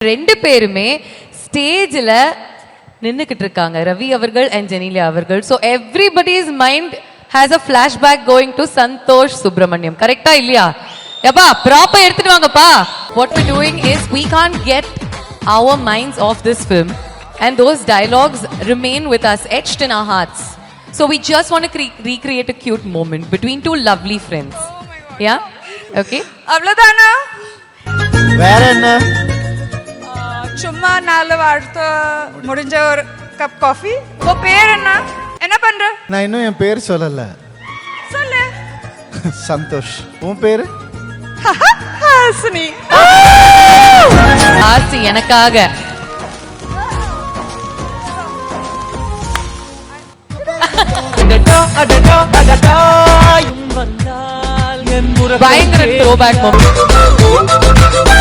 ரெண்டு பேருமே ஸ்டேஜ்ல நின்னுக்கிட்டு இருக்காங்க, ரவி அவர்கள் அண்ட் ஜெனிலியா அவர்கள். So everybody's mind has a flashback going to Santosh Subramaniam. கரெக்டா இல்லையா? எப்பா ப்ராப்பர் எடுத்துட்டு வாங்கப்பா. What we're doing is we can't get our minds off this film and those dialogues remain with us, etched in our hearts. So we just want to recreate a cute moment between two lovely friends. Yeah? Okay? அவ்வளவுதானா? வேற என்ன? சும்மா 4 வார்த்தை முடிஞ்ச ஒரு cup coffee. உங்க பேர் என்ன? என்ன பண்ற? நான் இன்னும் என் பேர் சொல்லல. சொல்லு. சந்தோஷ். உன் பேரு? ஹாசினி. ஆசி எனக்காக. பயங்கர த்ரோபேக் மொமெண்ட்.